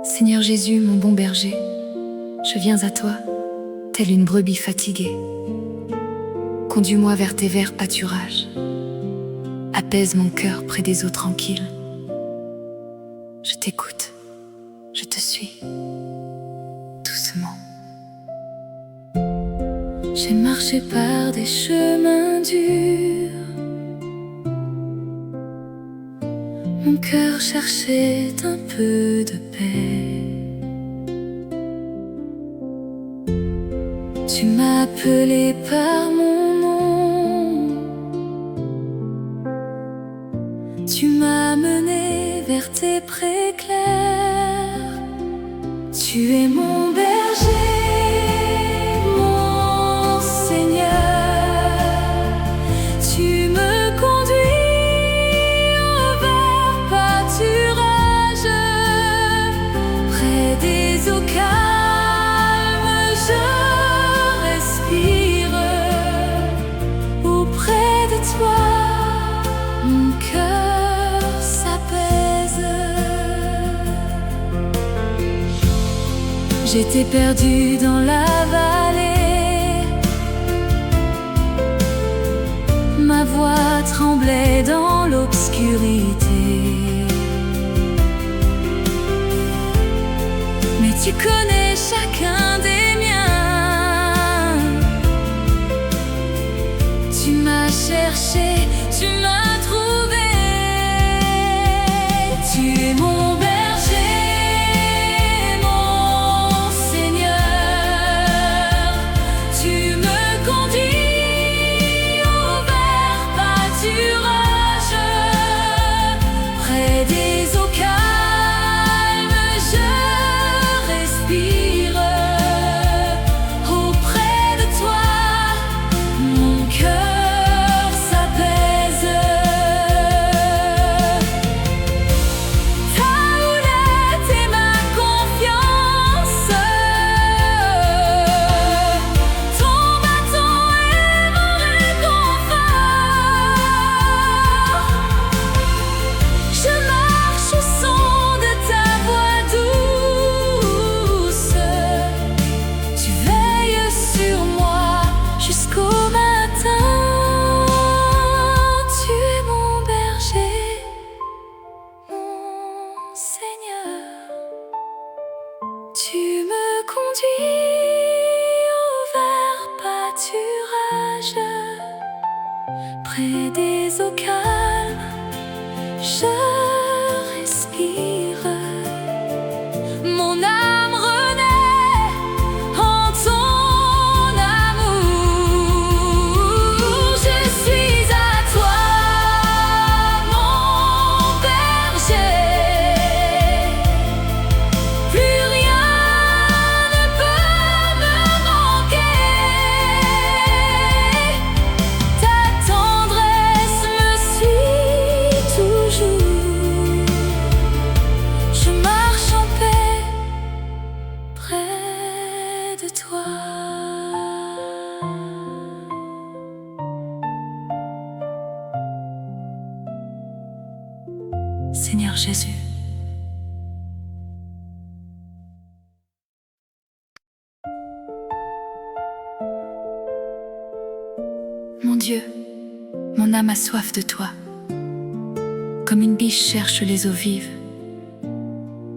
Seigneur Jésus, mon bon berger, je viens à toi, telle une brebis fatiguée. Conduis-moi vers tes verts pâturages. Apaise mon cœur près des eaux tranquilles. Je t'écoute, je te suis, doucement. J'ai marché par des chemins durs. Mon cœur cherchait un peu de paix. Tu m'as appelé par mon nom. Tu m'as mené vers tes prés clairs. Tu es mon berger, mon Seigneur. Tu me conduis au vert pâturage. Près des eaux calmes, je respire. Auprès de toi, mon cœur s'apaise. J'étais perdue dans la vallée. Ma voix tremblait dans l'obscurité. Mais tu connais chacun des miens. Tu m'as cherché, tu m'as trouvé. Tu es mon berger, mon Seigneur. Tu me conduis au vert pâturage. Près des eaux calmes, je respire. Auprès de toi, mon cœur s'apaise. Ta houlette est ma confiance. Ton bâton est mon réconfort. Je marche au son de ta voix douce. Tu veilles sur moi jusqu'au matin. Tu es mon berger, mon Seigneur. Tu me conduis au vert pâturage. Près des eaux calmes, je respire. Mon âme renaît en ton amour. Je suis à toi, mon berger. Plus rien ne peut me manquer. Ta tendresse me suit toujours. Je marche en paix près de toi. Seigneur Jésus, mon Dieu, mon âme a soif de toi. Comme une biche cherche les eaux vives,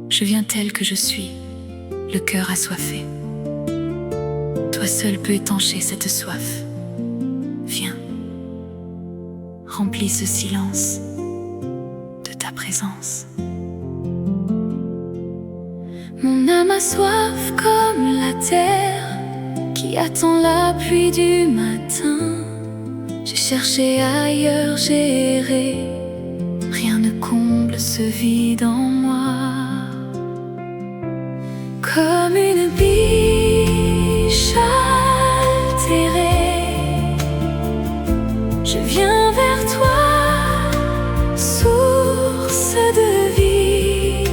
je viens tel que je suis, le cœur assoiffé. Toi seul peux étancher cette soif. Viens, remplis ce silence de ta présence. Mon âme a soif comme la terre qui attend la pluie du matin. J'ai cherché ailleurs, j'ai erré. Rien ne comble ce vide en moi. Comme une biche altérée, je viens vers toi, source de vie.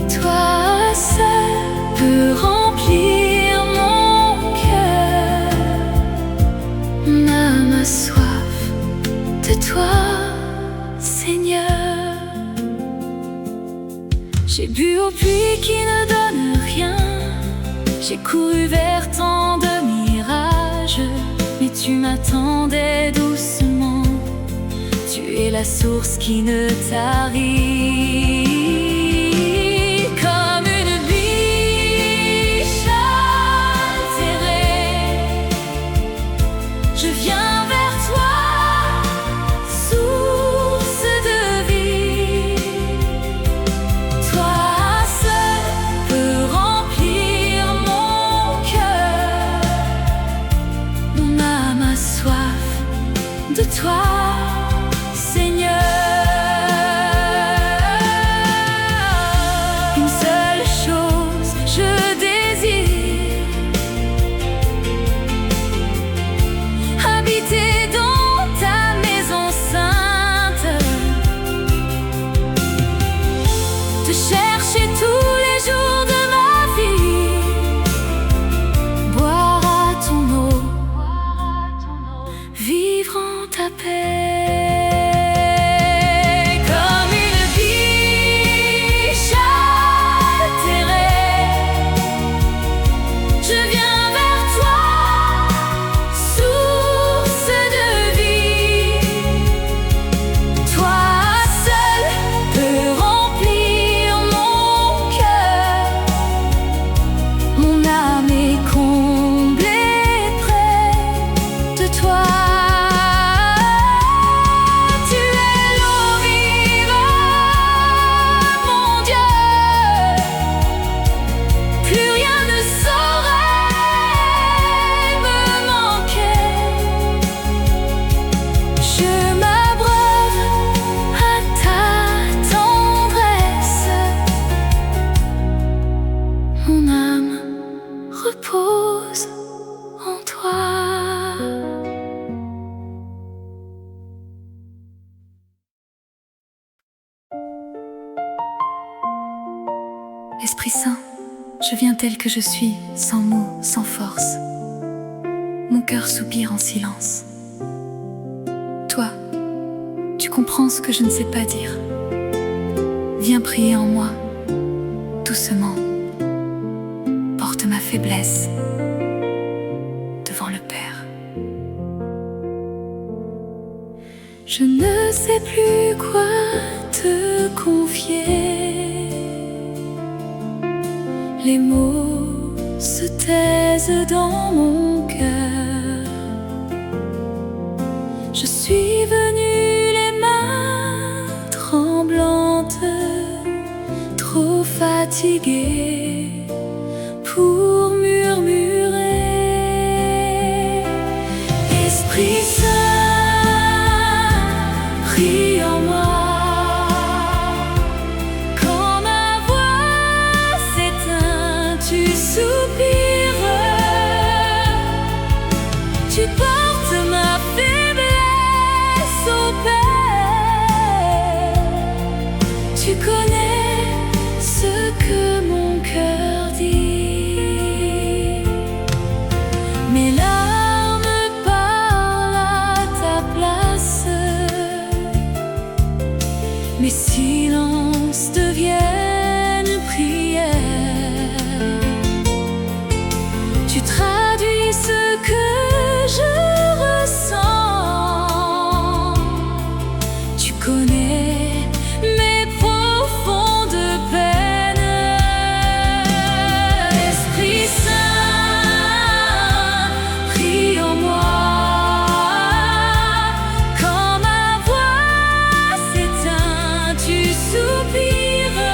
Toi seul peux remplir mon cœur. Mon âme a soif de toi, Seigneur. J'ai bu au puits qui ne donne rien, j'ai couru vers tant de mirages, mais tu m'attendais doucement. Tu es la source qui ne tarit. Comme une biche altérée, je viens vers toi, source de vie. Toi seul peux remplir mon cœur. Mon âme a soif de toi, Seigneur. Une seule chose je désire, habiter dans ta maison sainte, te chercher tous les jours de ma vie, boire à ton eau, vivre en ta paix. Mon âme repose en toi. Esprit Saint, je viens tel que je suis, sans mots, sans force. Mon cœur soupire en silence. Toi, tu comprends ce que je ne sais pas dire. Viens prier en moi, doucement. Porte ma faiblesse devant le Père. Je ne sais plus quoi te confier. Les mots se taisent dans mon cœur. Je suis venue les mains tremblantes, trop fatiguée pour murmurer. Esprit Saint, prie en moi. Quand ma voix s'éteint, tu soupires. Tu portes ma faiblesse au Père. Tu connais ce que mon cœur dit. Mes larmes parlent à ta place, mes silences deviennent prières. Tu traduis ce que je ressens. Tu connais mes profondes peines. Esprit Saint, prie en moi. Quand ma voix s'éteint, tu soupires.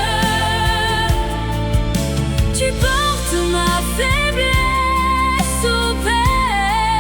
Tu portes ma faiblesse au Père.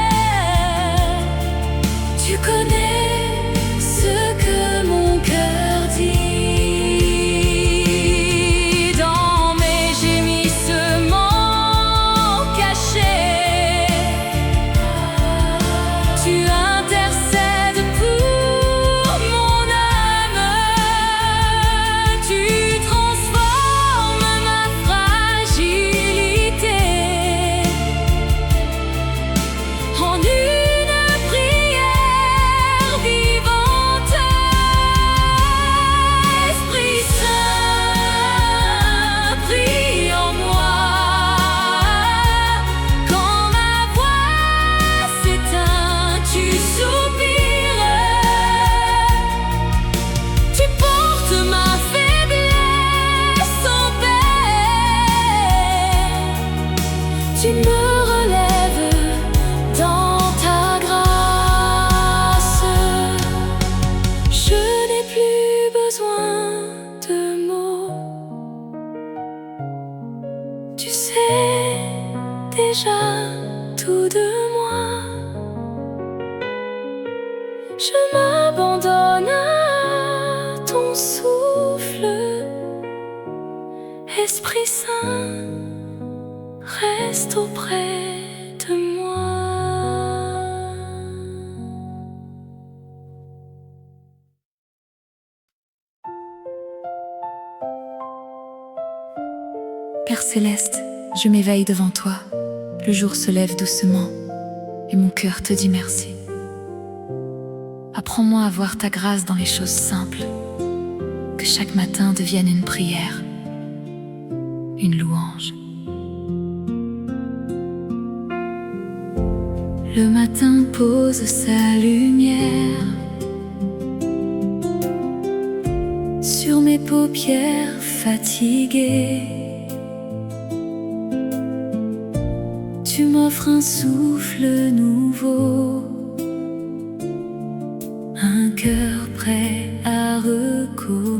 déjà tout de moi. Je m'abandonne à ton souffle. Esprit Saint, reste auprès de moi. Père céleste, je m'éveille devant toi. Le jour se lève doucement et mon cœur te dit merci. Apprends-moi à voir ta grâce dans les choses simples, que chaque matin devienne une prière, une louange. Le matin pose sa lumière sur mes paupières fatiguées. Tu m'offres un souffle nouveau, un cœur prêt à recommencer.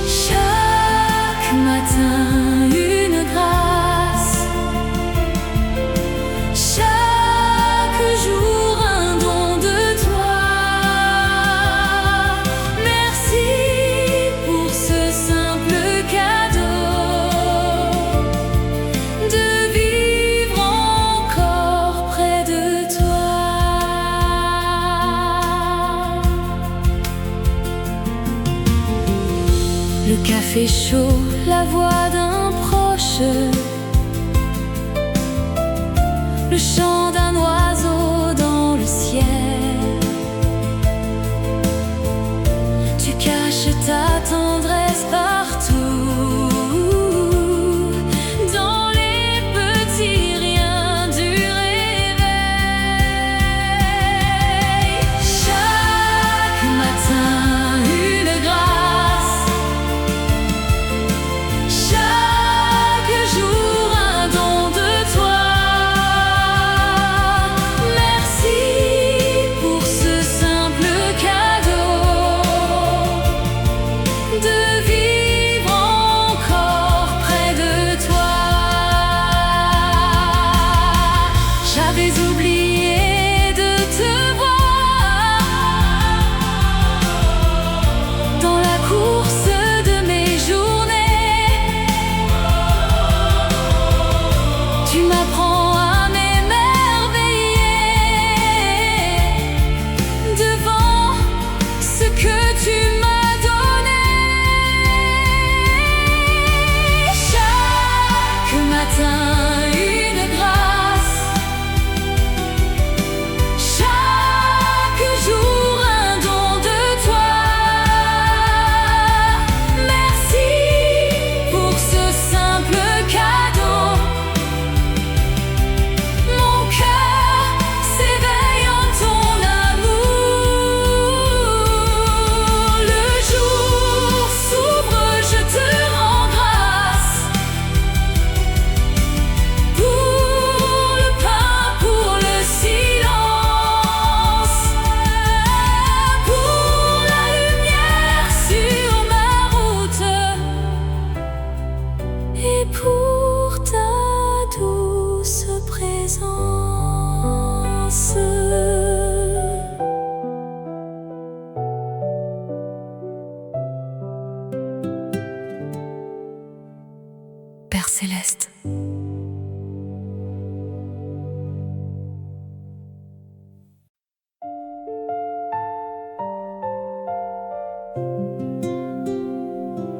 Chaque matin une grâce, chaque jour un don de toi. Merci pour ce simple cadeau de vivre encore près de toi. Le café chaud, la voix d'un proche, le chant d'un oiseau dans le ciel. Tu caches ta tendresse partout, dans les petits riens du réveil. Chaque matin une grâce, chaque jour un don de toi. Merci pour ce simple cadeau de vivre encore près de toi. J'avais oublié de te voir dans la course de mes journées. Tu m'apprends à m'émerveiller devant ce que tu m'as donné. Chaque matin une grâce, chaque jour un don de toi. Merci pour ce simple cadeau. Mon cœur s'éveille en ton amour. Le jour s'ouvre, je te rends grâce pour le pain, pour le silence, pour la lumière sur ma route et pour ta douce présence. Père céleste,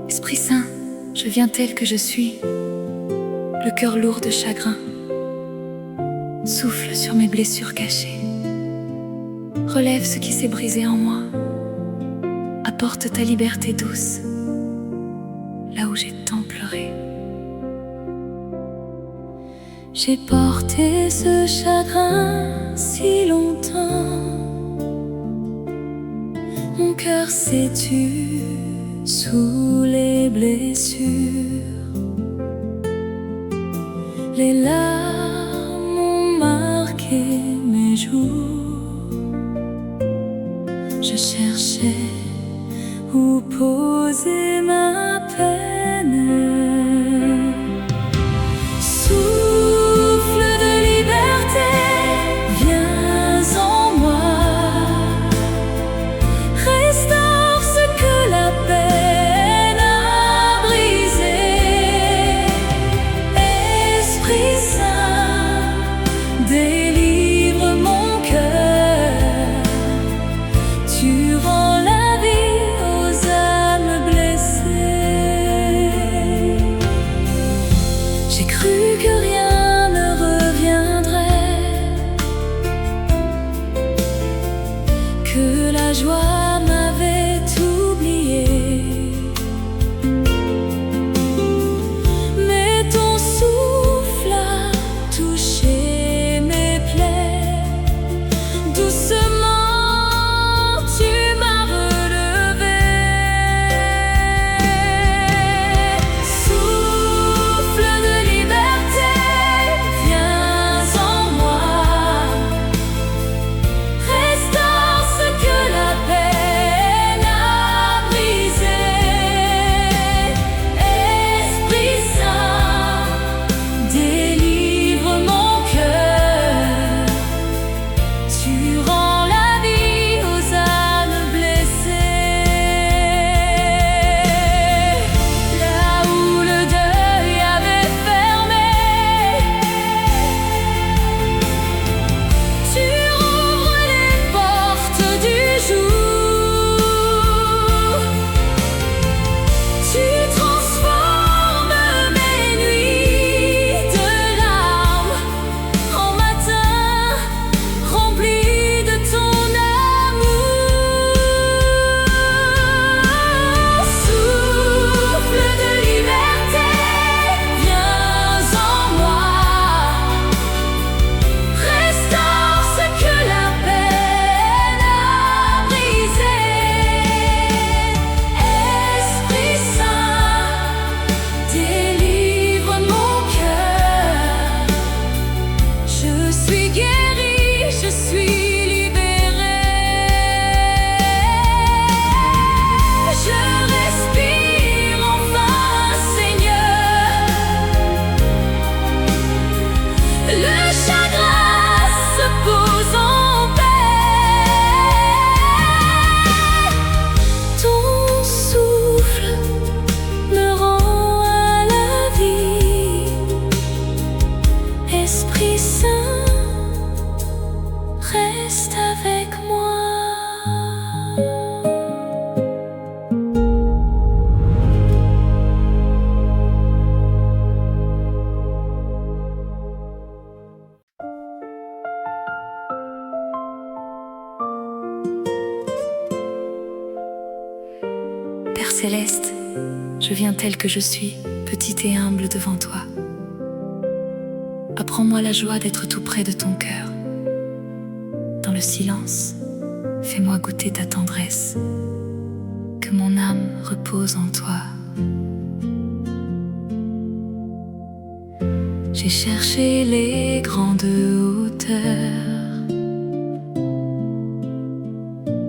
Esprit Saint, je viens tel que je suis, le cœur lourd de chagrin. Souffle sur mes blessures cachées, relève ce qui s'est brisé en moi, apporte ta liberté douce là où j'ai tant pleuré. J'ai porté ce chagrin si longtemps, mon cœur s'est tu sous les blessures. Les larmes ont marqué mes jours. Je cherchais où poser ma peine. Père céleste, je viens tel que je suis, petite et humble devant toi. Apprends-moi la joie d'être tout près de ton cœur. Dans le silence, fais-moi goûter ta tendresse, que mon âme repose en toi. J'ai cherché les grandes hauteurs,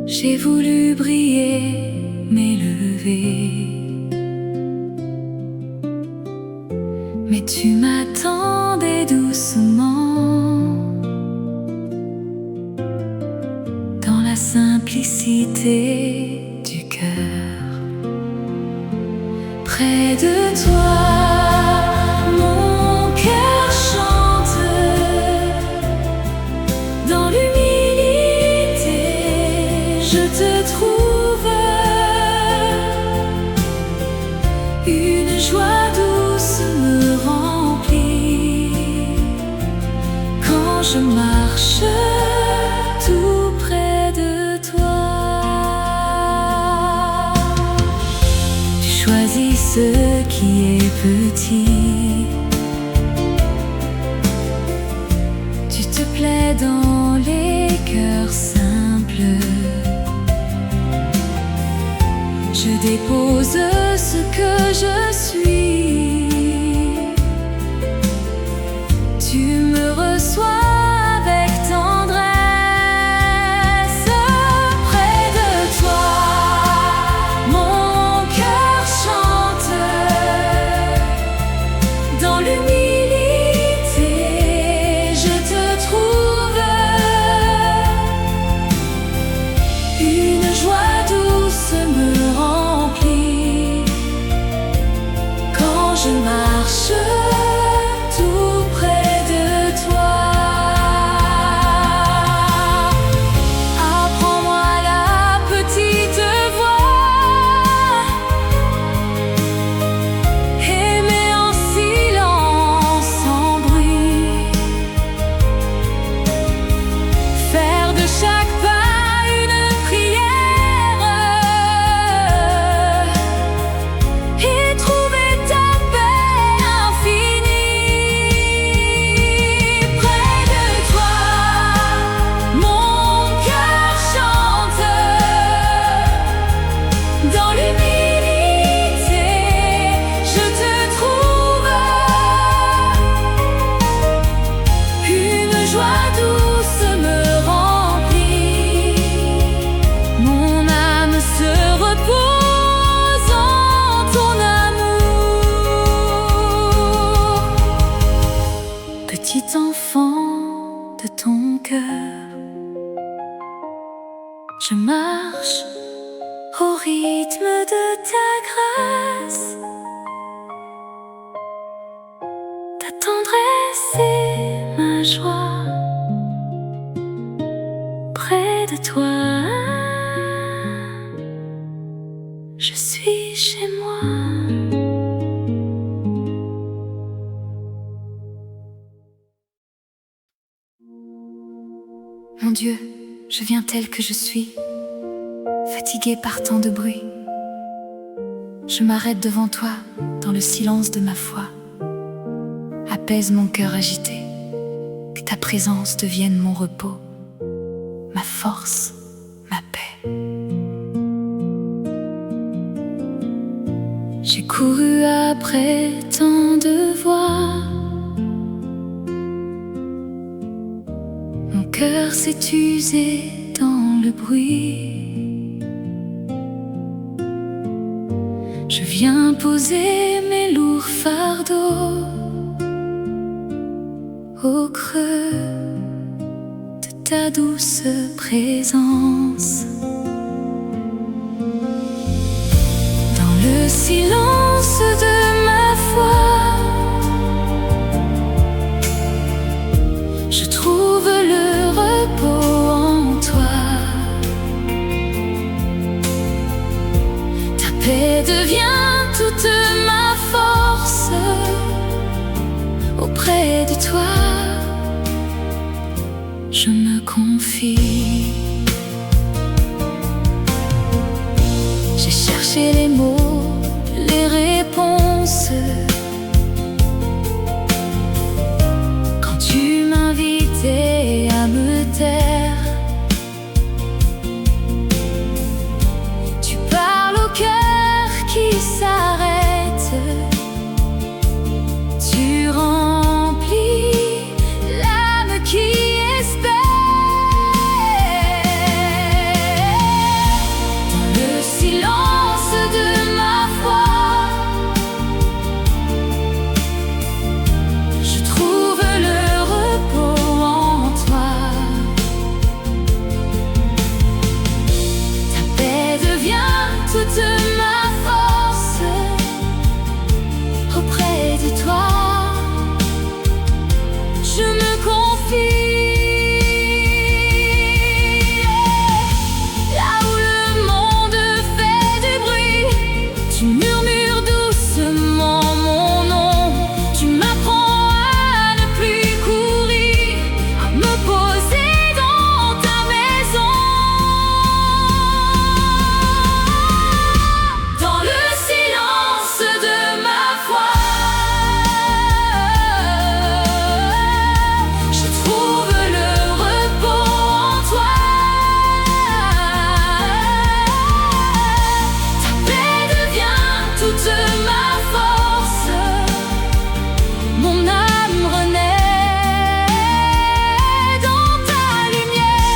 j'ai voulu briller, m'élever, mais tu m'attendais doucement dans la simplicité du cœur. Près de toi, mon cœur chante, dans l'humilité je te trouve, une joie douce me remplit quand je marche tout près de toi. Tu choisis ce qui est petit, tu te plais dans les cœurs simples. Je dépose ce que je suis, tu me reçois avec tendresse. Près de toi, mon cœur chante, dans l'humilité je te trouve, une joie douce me remplit quand je marche tout près de toi. Apprends-moi la petite voix, aimer en silence, sans bruit, faire de chaque pas une prière et trouver ta paix infinie. Près de toi, mon cœur chante, dans l'humilité je te trouve, une joie douce me remplit, mon âme se repose en ton amour. Petit enfant de ton cœur, je marche au rythme de ta grâce. Ta tendresse est ma joie. Près de toi, je suis chez moi. Mon Dieu, je viens tel que je suis, fatiguée par tant de bruit. Je m'arrête devant toi dans le silence de ma foi. Apaise mon cœur agité, que ta présence devienne mon repos, ma force, ma paix. J'ai couru après tant de voix, mon cœur s'est usé dans le bruit. Je viens poser mes lourds fardeaux au creux de ta douce présence. Dans le silence de ma foi, je trouve le repos en toi. Ta paix devient toute ma force. Auprès de toi, je me confie. J'ai cherché les mots silence de ma foi, je trouve le repos en toi. Ta paix devient toute ma force. Auprès de toi, je me confie. Là où le monde fait du bruit, tu murmures doucement mon nom. Tu m'apprends à ne plus courir, à me poser dans ta maison. Dans le silence de ma foi, je trouve le repos en toi. Ta paix devient toute ma force. Mon âme renaît dans ta lumière.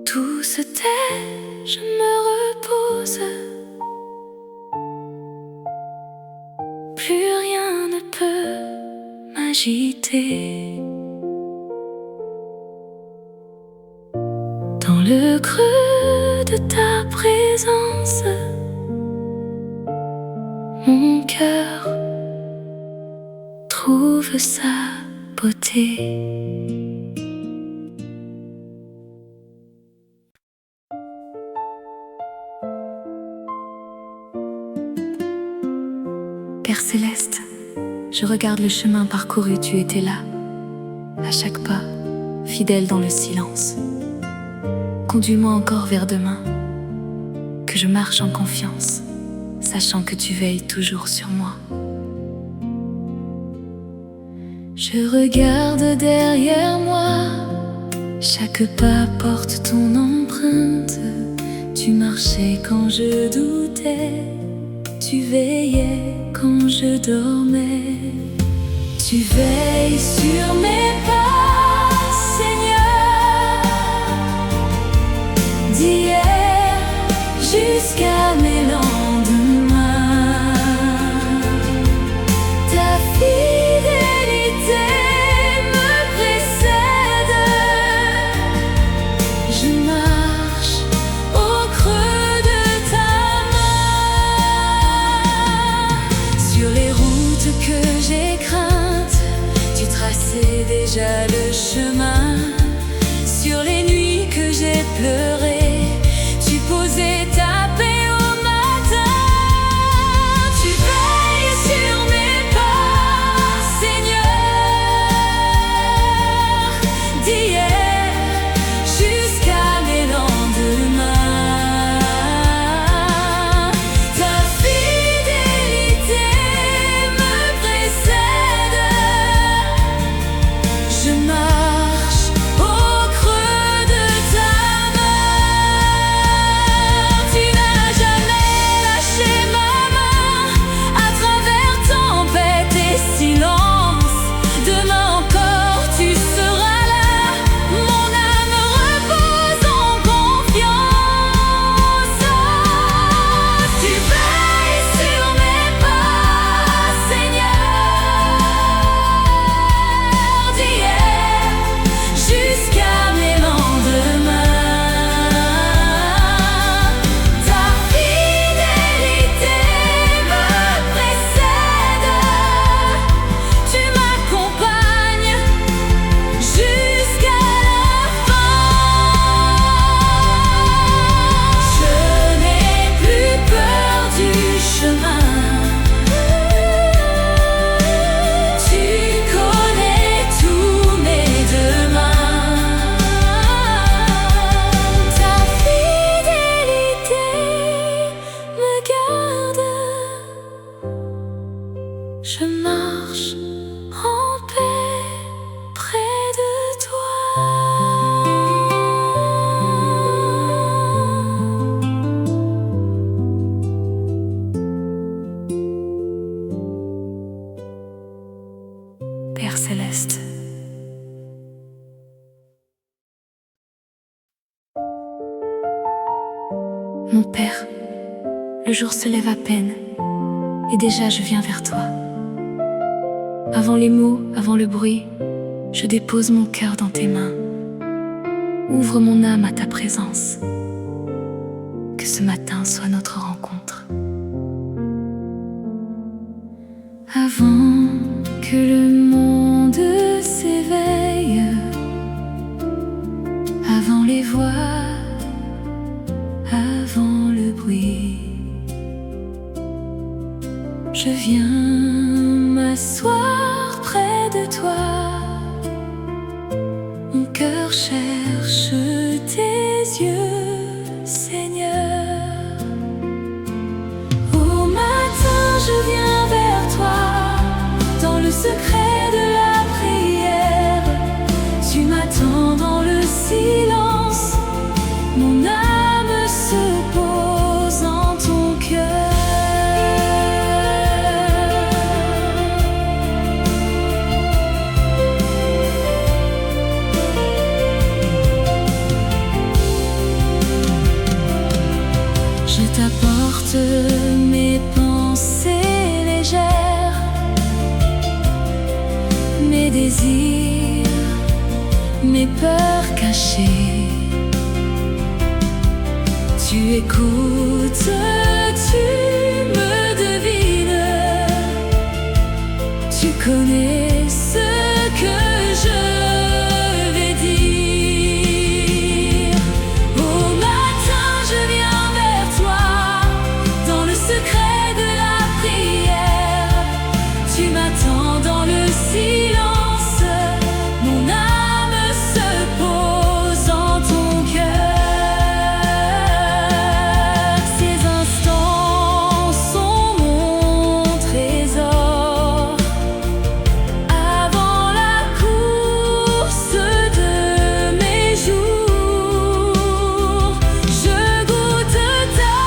Tout se tait, je me repose. Plus rien ne peut m'agiter. Dans le creux de ta présence, mon cœur trouve sa beauté. Père céleste, je regarde le chemin parcouru, tu étais là, à chaque pas, fidèle dans le silence. Conduis-moi encore vers demain, que je marche en confiance, sachant que tu veilles toujours sur moi. Je regarde derrière moi, chaque pas porte ton empreinte. Tu marchais quand je doutais, tu veillais quand je dormais. Tu veilles sur mes pas, Seigneur, d'hier jusqu'à mes lendemains. Ta fidélité me précède. Je marche au creux de ta main. Sur les routes que j'ai craintes, tu traçais déjà Le jour se lève à peine, et déjà je viens vers toi. Avant les mots, avant le bruit, je dépose mon cœur dans tes mains. Ouvre mon âme à ta présence. Que ce matin soit notre rencontre. Avant que le monde s'éveille, avant les voix, avant le bruit, je viens m'asseoir près de toi. Mon cœur cherche tes yeux, Seigneur. Au matin, je viens vers toi, dans le secret de la prière. Tu m'attends dans le silence, mon âme se pose en ton cœur. Je t'apporte mes pensées légères, mes désirs, mes peurs cachées. Tu écoutes, tu me devines, tu connais ce que je vais dire. Au matin, je viens vers toi, dans le secret de la prière. Tu m'attends dans le silence, mon âme se pose en ton cœur. Ces instants sont mon trésor. Avant la course de mes jours, je goûte ta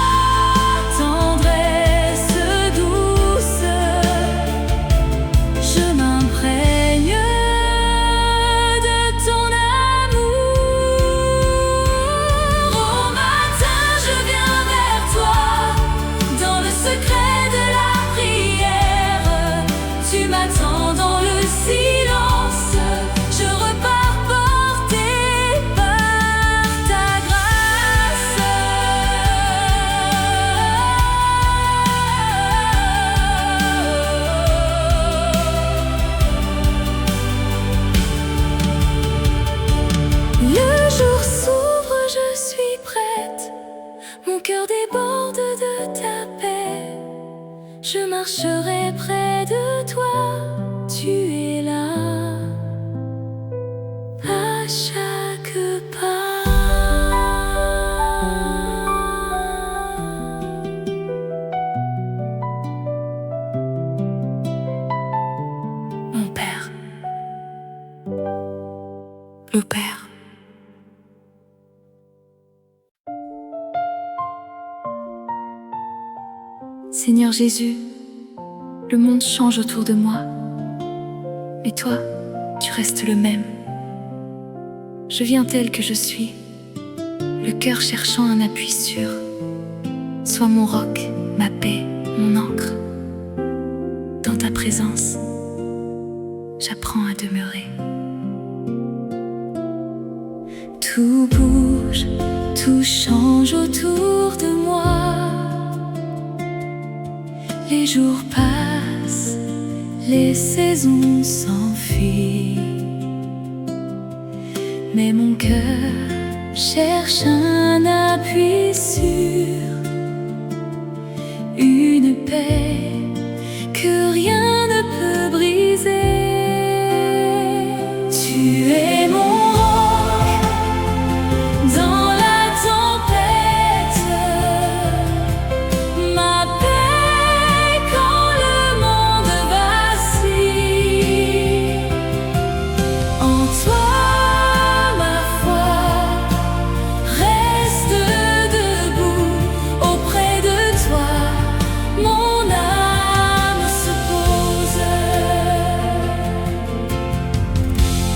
tendresse douce. Je m'imprègne de ton amour. Au matin, je viens vers toi, dans le secret de la prière. Tu m'attends dans le silence, je repars porté par ta grâce. Le jour s'ouvre, je suis prête, mon cœur déborde de ta paix. Je marcherai près de toi, tu es là, à chaque pas. Mon Père, le Père. Seigneur Jésus, le monde change autour de moi, mais toi, tu restes le même. Je viens tel que je suis, le cœur cherchant un appui sûr. Sois mon roc, ma paix, mon ancre. Dans ta présence, j'apprends à demeurer. Tout bouge, tout change autour de moi. Les jours passent, les saisons s'enfuient, mais mon cœur cherche un appui sûr, une paix que rien ne peut briser. Tu es mon roc dans la tempête, ma paix quand le monde vacille. En toi, ma foi reste debout. Auprès de toi, mon âme se pose.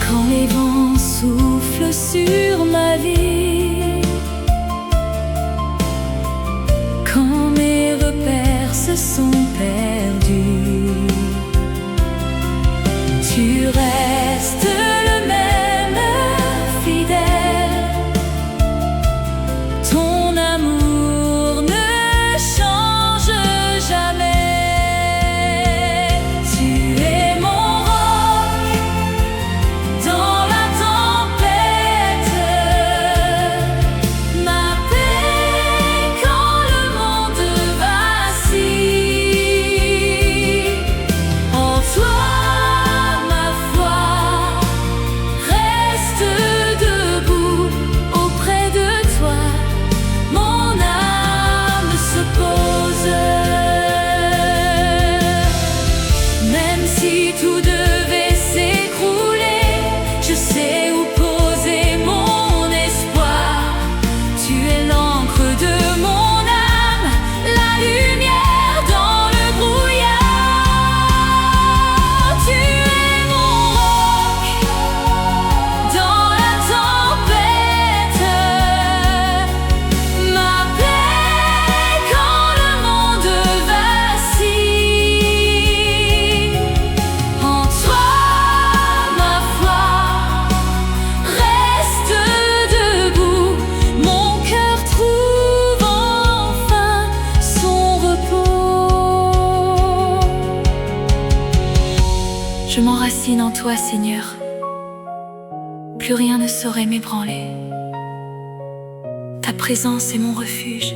Quand les vents soufflent sur ma vie, quand mes sont perdus. Tu restes le même fidèle, ton amour ne change jamais. Tu es mon roc dans la tempête, ma paix quand le monde vacille. En toi ma foi reste debout, auprès de toi mon âme se pose. Même si tout devait s'écrouler, je sais où poser mon espoir. Tu es l'encre de mon âme, la lumière dans le brouillard. Tu es mon roc dans la tempête, ma paix quand le monde vacille. En toi ma foi reste debout, mon cœur trouve enfin son repos. Je m'enracine en toi, Seigneur, plus rien ne saurait m'ébranler. Ta présence est mon refuge,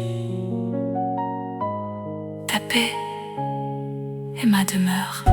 ta paix est ma demeure.